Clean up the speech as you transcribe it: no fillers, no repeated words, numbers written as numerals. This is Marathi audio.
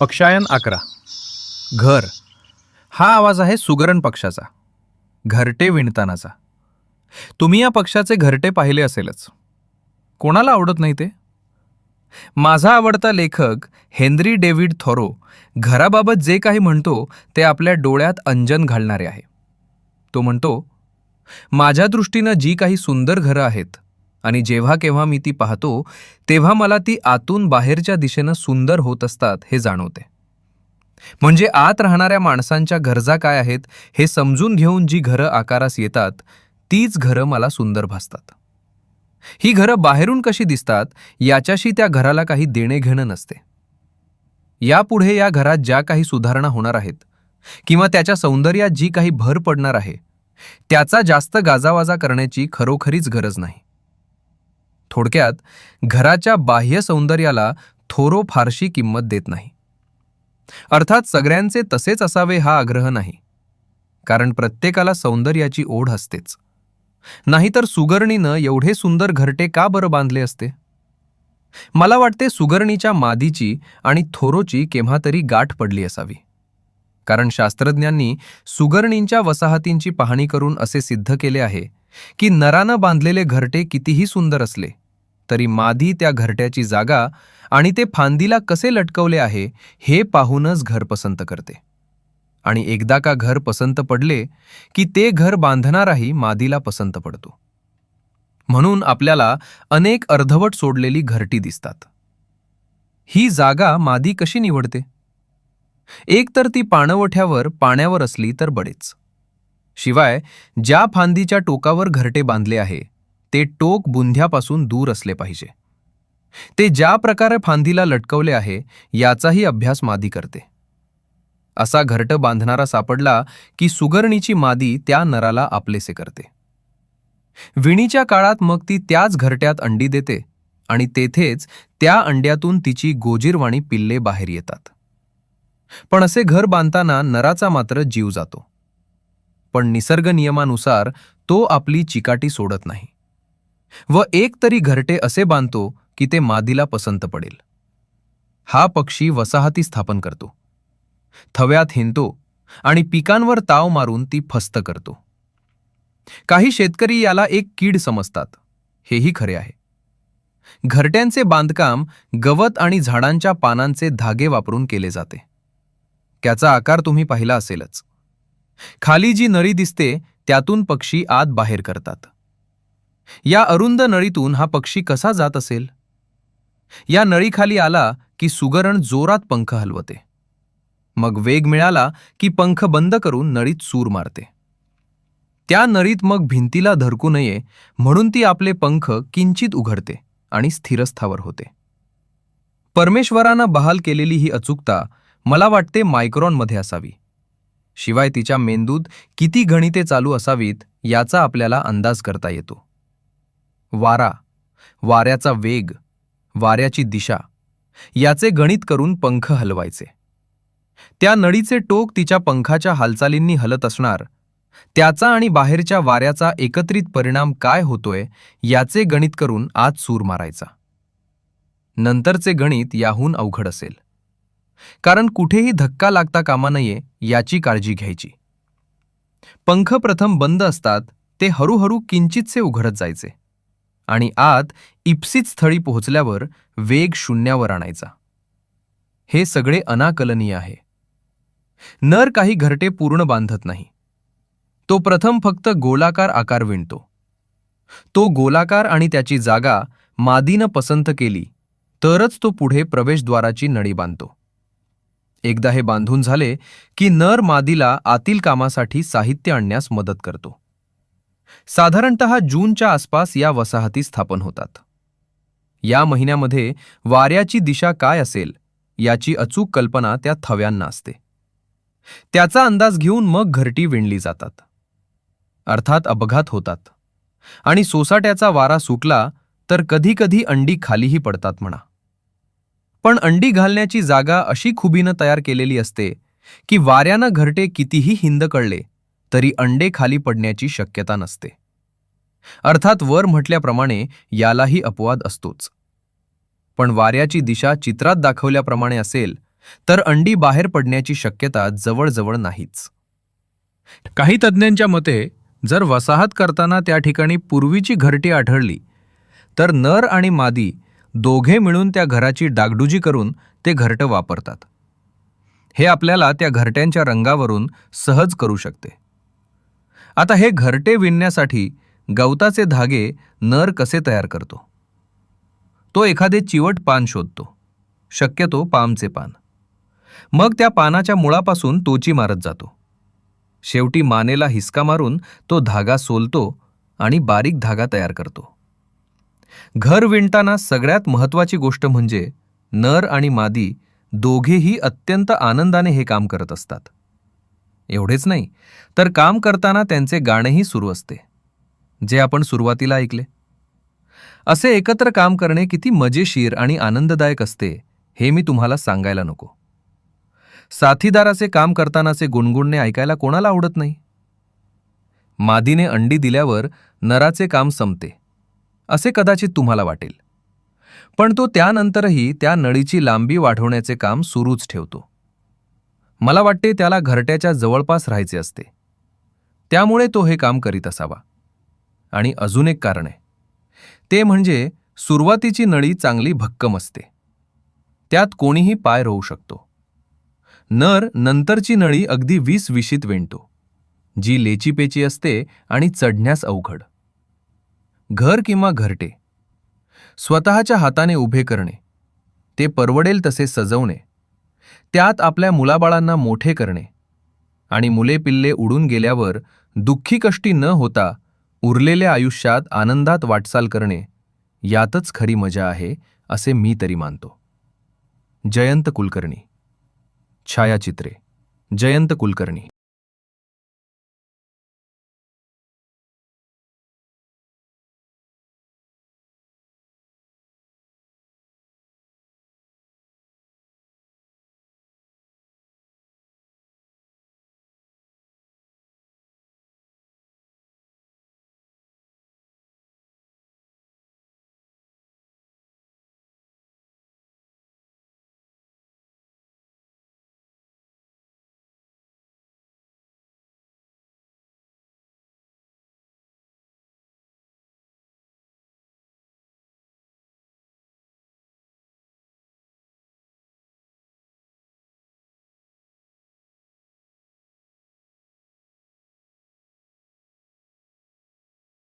पक्षायन 11. घर. हा आवाज आहे सुगरण पक्षाचा, घरटे विणतानाचा. तुम्ही या पक्षाचे घरटे पाहिले असेलच. कोणाला आवडत नाही ते? माझा आवडता लेखक हेनरी डेव्हिड थॉरो घराबाबत जे काही म्हणतो ते आपल्या डोळ्यात अंजन घालणारे आहे. तो म्हणतो, माझ्या दृष्टीनं जी काही सुंदर घरं आहेत आणि जेव्हा केव्हा मी ती पाहतो तेव्हा मला ती आतून बाहेरच्या दिशेनं सुंदर होत असतात हे जाणवते. म्हणजे आत राहणाऱ्या माणसांच्या गरजा काय आहेत हे समजून घेऊन जी घरं आकारास येतात तीच घरं मला सुंदर भासतात. ही घरं बाहेरून कशी दिसतात याच्याशी त्या घराला काही देणे घेणं नसते. यापुढे या घरात ज्या काही सुधारणा होणार आहेत किंवा त्याच्या सौंदर्यात जी काही भर पडणार आहे त्याचा जास्त गाजावाजा करण्याची खरोखरीच गरज नाही. थोडक्यात, घराच्या बाह्य सौंदर्याला थोरो फारशी किंमत देत नाही. अर्थात सगळ्यांचे तसेच असावे हा आग्रह नाही, कारण प्रत्येकाला सौंदर्याची ओढ असतेच. नाहीतर सुगरणीनं एवढे सुंदर घरटे का बरं बांधले असते? मला वाटते सुगरणीच्या मादीची आणि थोरोची केव्हा तरी गाठ पडली असावी. कारण शास्त्रज्ञांनी सुगरणींच्या वसाहतींची पाहणी करून असे सिद्ध केले आहे की नरानं बांधलेले घरटे कितीही सुंदर असले तरी मादी त्या घरट्याची जागा आणि ते फांदीला कसे लटकवले आहे हे पाहूनच घर पसंत करते. आणि एकदा का घर पसंत पडले की ते घर बांधणाराही मादीला पसंत पडतो. म्हणून आपल्याला अनेक अर्धवट सोडलेली घरटी दिसतात. ही जागा मादी कशी निवडते? एक तर ती पाणवठ्यावर पाण्यावर असली तर बडेच. शिवाय ज्या फांदीच्या टोकावर घरटे बांधले आहे ते टोक बुंध्यापासून दूर असले पाहिजे. ते ज्या प्रकारे फांदीला लटकवले आहे याचाही अभ्यास मादी करते. असा घरटं बांधणारा सापडला की सुगरणीची मादी त्या नराला आपलेसे करते. विणीच्या काळात मग ती त्याच घरट्यात अंडी देते आणि तेथेच त्या अंड्यातून तिची गोजीरवाणी पिल्ले बाहेर येतात. पण असे घर बांधताना नराचा मात्र जीव जातो. पण निसर्ग नियमानुसार तो आपली चिकाटी सोडत नाही व एक तरी घरटे असे बांधतो की ते मादीला पसंत पडेल. हा पक्षी वसाहती स्थापन करतो, थव्यात हिंडतो आणि पिकांवर ताव मारून ती फस्त करतो. काही शेतकरी याला एक कीड समजतात, हेही खरे आहे. घरट्यांचे बांधकाम गवत आणि झाडांच्या पानांचे धागे वापरून केले जाते. त्याचा आकार तुम्ही पाहिला असेलच. खाली जी नळी दिसते त्यातून पक्षी आत बाहेर करतात. या अरुंद नळीतून हा पक्षी कसा जात असेल? या नळीखाली आला की सुगरण जोरात पंख हलवते. मग वेग मिळाला की पंख बंद करून नळीत सूर मारते. त्या नळीत मग भिंतीला धरकू नये म्हणून ती आपले पंख किंचित उघडते आणि स्थिरस्थावर होते. परमेश्वरानं बहाल केलेली ही अचूकता मला वाटते मायक्रॉनमध्ये असावी. शिवाय तिच्या मेंदूत किती गणिते चालू असावीत याचा आपल्याला अंदाज करता येतो. वारा, वाऱ्याचा वेग, वाऱ्याची दिशा याचे गणित करून पंख हलवायचे. त्या नळीचे टोक तिच्या पंखाच्या हालचालींनी हलत असणार, त्याचा आणि बाहेरच्या वाऱ्याचा एकत्रित परिणाम काय होतोय याचे गणित करून आत सूर मारायचा. नंतरचे गणित याहून अवघड असेल, कारण कुठेही धक्का लागता कामा नये याची काळजी घ्यायची. पंख प्रथम बंद असतात ते हळूहळू किंचितसे उघडत जायचे आणि आत इप्सित स्थळी पोहोचल्यावर वेग शून्यावर आणायचा. हे सगळे अनाकलनीय आहे. नर काही घरटे पूर्ण बांधत नाही. तो प्रथम फक्त गोलाकार आकार विणतो. तो गोलाकार आणि त्याची जागा मादीनं पसंत केली तरच तो पुढे प्रवेशद्वाराची नळी बांधतो. एकदा हे बांधून झाले की नर मादीला आतील कामासाठी साहित्य आणण्यास मदत करतो. साधारणतः जूनच्या आसपास या वसाहती स्थापन होतात. या महिन्यामध्ये वाऱ्याची दिशा काय असेल याची अचूक कल्पना त्या थव्यांना असते. त्याचा अंदाज घेऊन मग घरटी विणली जातात. अर्थात अपघात होतात आणि सोसाट्याचा वारा सुटला तर कधी कधी अंडी खालीही पडतात म्हणा. पण अंडी घालण्याची जागा अशी खुबीनं तयार केलेली असते की वाऱ्यानं घरटे कितीही हिंदकळले तरी अंडे खाली पडण्याची शक्यता नसते. अर्थात वर म्हटल्याप्रमाणे यालाही अपवाद असतोच. पण वाऱ्याची दिशा चित्रात दाखवल्याप्रमाणे असेल तर अंडी बाहेर पडण्याची शक्यता जवळजवळ नाहीच. काही तज्ज्ञांच्या मते जर वसाहत करताना त्या ठिकाणी पूर्वीची घरटी आढळली तर नर आणि मादी दोघे मिळून त्या घराची डागडुजी करून ते घरटं वापरतात. हे आपल्याला त्या घरट्यांच्या रंगावरून सहज करू शकते. आता हे घरटे विणण्यासाठी गवताचे धागे नर कसे तयार करतो? तो एखादे चिवट पान शोधतो, शक्यतो पामचे पान. मग त्या पानाच्या मुळापासून टोची मारत जातो. शेवटी मानेला हिसका मारून तो धागा सोलतो आणि बारीक धागा तयार करतो. घर विणताना सगळ्यात महत्त्वाची गोष्ट म्हणजे नर आणि मादी दोघेही अत्यंत आनंदाने हे काम करत असतात. एवढेच नाही तर काम करताना त्यांचे गाणेही सुरू असते, जे आपण सुरुवातीला ऐकले. असे एकत्र काम करणे किती मजेशीर आणि आनंददायक असते हे मी तुम्हाला सांगायला नको. साथीदाराचे काम करतानाचे गुणगुणणे ऐकायला कोणाला आवडत नाही? मादीने अंडी दिल्यावर नराचे काम संपते असे कदाचित तुम्हाला वाटेल, पण तो त्यानंतरही त्या नळीची लांबी वाढवण्याचे काम सुरूच ठेवतो. मला वाटते त्याला घरट्याच्या जवळपास राहायचे असते, त्यामुळे तो हे काम करीत असावा. आणि अजून एक कारण आहे, ते म्हणजे सुरुवातीची नळी चांगली भक्कम असते, त्यात कोणीही पाय रोवू शकतो. नर नंतरची नळी अगदी विसविशीत विणतो, जी लेचीपेची असते आणि चढण्यास अवघड. घर किंवा घरटे स्वतःच्या हाताने उभे करणे, ते परवडेल तसे सजवणे, त्यात आपल्या मुलाबाळांना मोठे करणे आणि मुले पिल्ले उडून गेल्यावर दुःखी कष्टी न होता उरलेल्या आयुष्यात आनंदात वाटचाल करणे, यातच खरी मजा आहे असे मी तरी मानतो. जयंत कुलकर्णी. छायाचित्रे जयंत कुलकर्णी.